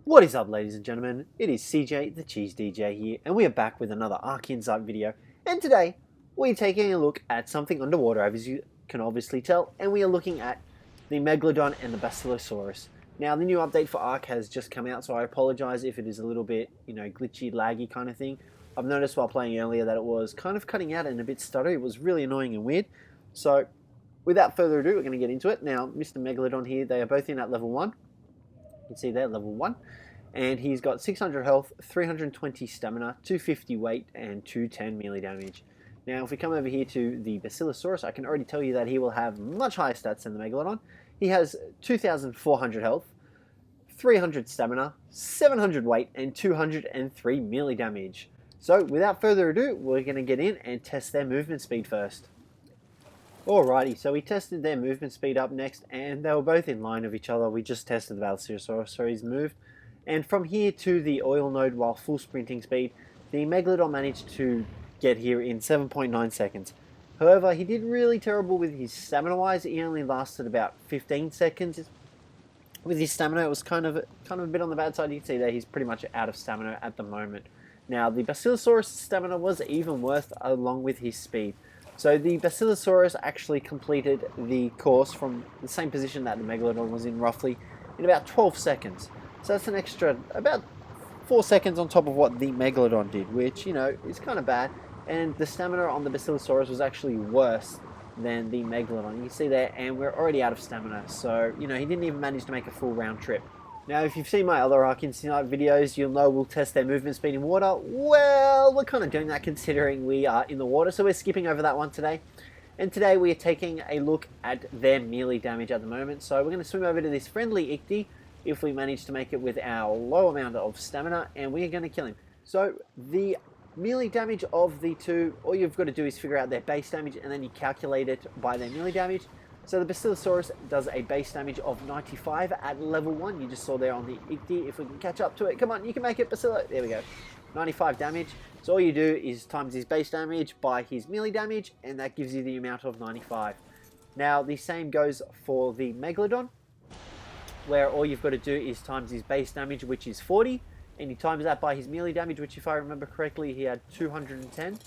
What is up, ladies and gentlemen? It is Cjthecheesedj here, and we are back with another Ark Insight video. And today, we're taking a look at something underwater, as you can obviously tell, and we are looking at the Megalodon and the Basilosaurus. Now, the new update for Ark has just come out, so I apologize if it is a little bit, glitchy, laggy kind of thing. I've noticed while playing earlier that it was kind of cutting out and a bit stuttery. It was really annoying and weird. So, without further ado, we're going to get into it. Now, Mr. Megalodon here, they are both in at level 1. You can see there, level 1. And he's got 600 health, 320 stamina, 250 weight, and 210 melee damage. Now, if we come over here to the Basilosaurus, I can already tell you that he will have much higher stats than the Megalodon. He has 2,400 health, 300 stamina, 700 weight, and 203 melee damage. So, without further ado, we're going to get in and test their movement speed first. Alrighty, so we tested their movement speed up next, and they were both in line of each other. We just tested the Basilosaurus, so he's moved. And from here to the oil node while full sprinting speed, the Megalodon managed to get here in 7.9 seconds. However, he did really terrible with his stamina wise. He only lasted about 15 seconds. With his stamina, it was kind of a bit on the bad side. You can see there he's pretty much out of stamina at the moment. Now, the Basilosaurus' stamina was even worse along with his speed. So the Basilosaurus actually completed the course from the same position that the Megalodon was in roughly in about 12 seconds. So that's an extra about 4 seconds on top of what the Megalodon did, which, is kind of bad. And the stamina on the Basilosaurus was actually worse than the Megalodon. You can see there, and we're already out of stamina. So, he didn't even manage to make a full round trip. Now, if you've seen my other Ark Insight videos, you'll know we'll test their movement speed in water. Well, we're kind of doing that considering we are in the water, so we're skipping over that one today. And today we are taking a look at their melee damage at the moment. So we're going to swim over to this friendly Ichthys if we manage to make it with our low amount of stamina, and we are going to kill him. So the melee damage of the two, all you've got to do is figure out their base damage, and then you calculate it by their melee damage. So the Basilosaurus does a base damage of 95 at level 1. You just saw there on the Ichthys. If we can catch up to it, come on, you can make it, Basilo. There we go. 95 damage. So all you do is times his base damage by his melee damage, and that gives you the amount of 95. Now, the same goes for the Megalodon, where all you've got to do is times his base damage, which is 40, and you times that by his melee damage, which, if I remember correctly, he had 210.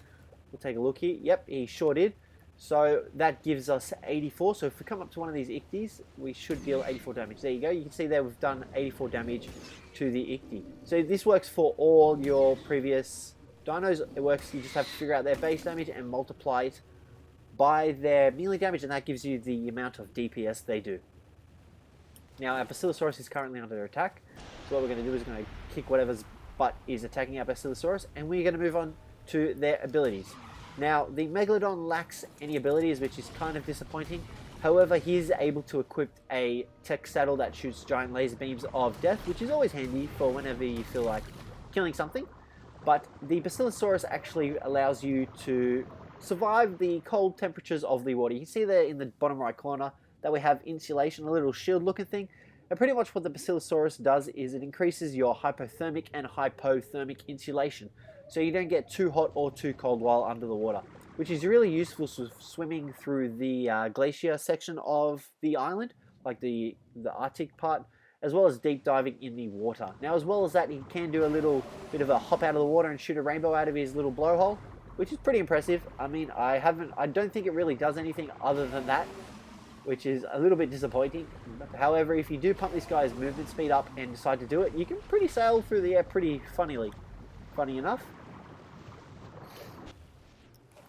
We'll take a look here. Yep, he sure did. So that gives us 84. So if we come up to one of these Ichthys, we should deal 84 damage. There you go. You can see there we've done 84 damage to the Ichthys. So this works for all your previous dinos. It works, you just have to figure out their base damage and multiply it by their melee damage, and that gives you the amount of DPS they do. Now, our Basilosaurus is currently under attack. So what we're going to do is going to kick whatever's butt is attacking our Basilosaurus, and we're going to move on to their abilities. Now, the Megalodon lacks any abilities, which is kind of disappointing. However, he is able to equip a tech saddle that shoots giant laser beams of death, which is always handy for whenever you feel like killing something. But the Basilosaurus actually allows you to survive the cold temperatures of the water. You can see there in the bottom right corner that we have insulation, a little shield looking thing. And pretty much what the Basilosaurus does is it increases your hypothermic and hypothermic insulation. So you don't get too hot or too cold while under the water, which is really useful for swimming through the glacier section of the island, like the Arctic part, as well as deep diving in the water. Now, as well as that, he can do a little bit of a hop out of the water and shoot a rainbow out of his little blowhole, which is pretty impressive. I mean, I don't think it really does anything other than that, which is a little bit disappointing. However, if you do pump this guy's movement speed up and decide to do it, you can pretty sail through the air pretty funnily. Funny enough.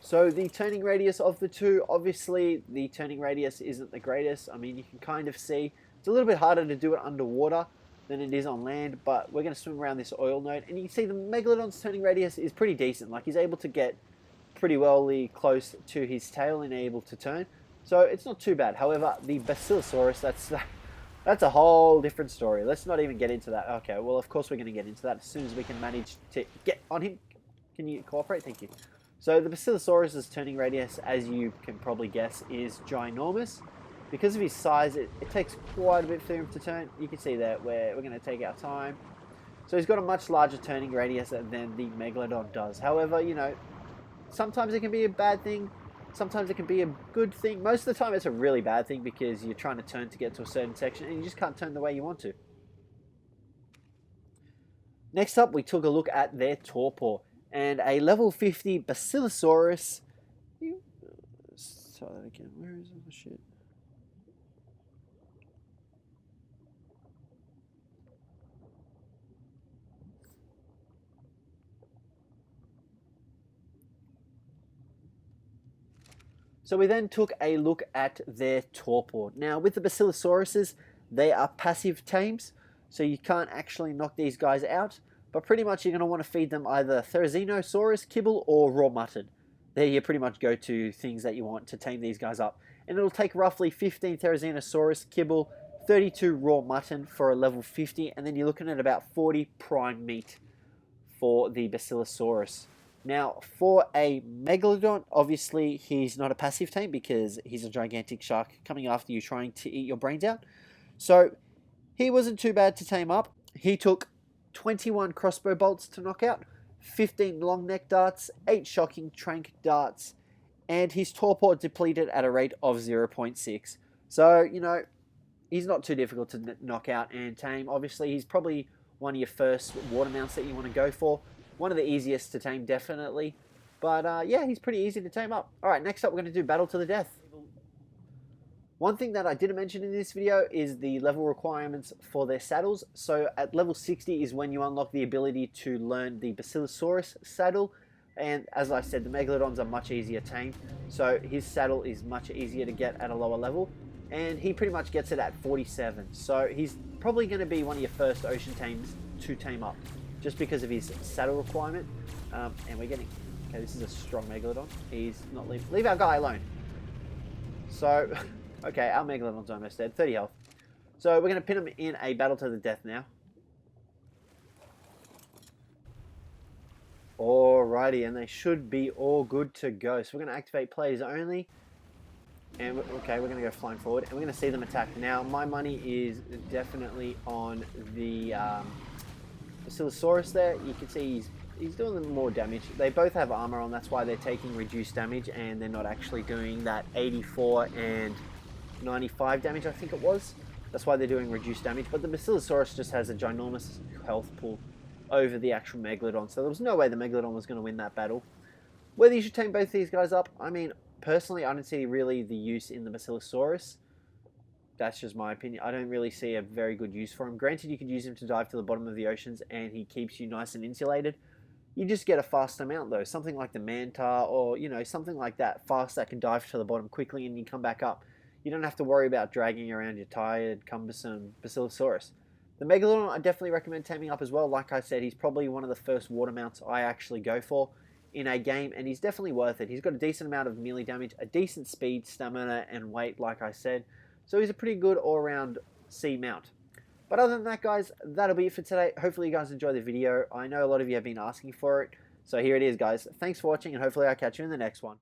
So the turning radius of the two, obviously the turning radius isn't the greatest. I mean, you can kind of see it's a little bit harder to do it underwater than it is on land, but we're going to swim around this oil node, and you can see the Megalodon's turning radius is pretty decent. Like, he's able to get pretty close to his tail and able to turn. So it's not too bad. However, the Basilosaurus, that's a whole different story. Let's not even get into that. Okay, well, of course we're going to get into that as soon as we can manage to get on him. Can you cooperate? Thank you. So the Basilosaurus' turning radius, as you can probably guess, is ginormous. Because of his size, it takes quite a bit for him to turn. You can see that we're going to take our time. So he's got a much larger turning radius than the Megalodon does. However, sometimes it can be a bad thing. Sometimes it can be a good thing. Most of the time it's a really bad thing because you're trying to turn to get to a certain section and you just can't turn the way you want to. Next up, we took a look at their torpor, and a level 50 Basilosaurus. Let's try that again. Where is all the shit? So we then took a look at their torpor. Now with the Basilosauruses, they are passive tames, so you can't actually knock these guys out, but pretty much you're going to want to feed them either Therizinosaurus kibble or raw mutton. They're your pretty much go-to things that you want to tame these guys up. And it'll take roughly 15 Therizinosaurus kibble, 32 raw mutton for a level 50, and then you're looking at about 40 prime meat for the Basilosaurus. Now, for a Megalodon, obviously he's not a passive tame because he's a gigantic shark coming after you trying to eat your brains out. So he wasn't too bad to tame up. He took 21 crossbow bolts to knock out, 15 long neck darts, 8 shocking trank darts, and his torpor depleted at a rate of 0.6. So, you know, he's not too difficult to knock out and tame. Obviously, he's probably one of your first water mounts that you want to go for. One of the easiest to tame, definitely. But yeah, he's pretty easy to tame up. Alright, next up we're going to do Battle to the Death. One thing that I didn't mention in this video is the level requirements for their saddles. So at level 60 is when you unlock the ability to learn the Basilosaurus saddle. And as I said, the Megalodons are much easier tamed. So his saddle is much easier to get at a lower level. And he pretty much gets it at 47. So he's probably going to be one of your first ocean tames to tame up, just because of his saddle requirement. And we're getting... Okay, this is a strong Megalodon. He's not leaving... Leave our guy alone. So, okay, our Megalodon's almost dead. 30 health. So we're going to pin him in a battle to the death now. Alrighty, and they should be all good to go. So we're going to activate players only. And, okay, we're going to go flying forward. And we're going to see them attack. Now, my money is definitely on the... Basilosaurus there. You can see he's doing more damage. They both have armor on, that's why they're taking reduced damage, and they're not actually doing that 84 and 95 damage, I think it was. That's why they're doing reduced damage. But the Basilosaurus just has a ginormous health pool over the actual Megalodon, so there was no way the Megalodon was going to win that battle. Whether you should tame both these guys up, I mean, personally, I don't see really the use in the Basilosaurus. That's just my opinion. I don't really see a very good use for him. Granted, you could use him to dive to the bottom of the oceans and he keeps you nice and insulated. You just get a faster mount though. Something like the Manta or, you know, something like that. Fast that can dive to the bottom quickly and you come back up. You don't have to worry about dragging around your tired, cumbersome Basilosaurus. The Megalodon, I definitely recommend taming up as well. Like I said, he's probably one of the first water mounts I actually go for in a game, and he's definitely worth it. He's got a decent amount of melee damage, a decent speed, stamina, and weight, like I said. So he's a pretty good all-around sea mount. But other than that, guys, that'll be it for today. Hopefully you guys enjoyed the video. I know a lot of you have been asking for it. So here it is, guys. Thanks for watching, and hopefully I'll catch you in the next one.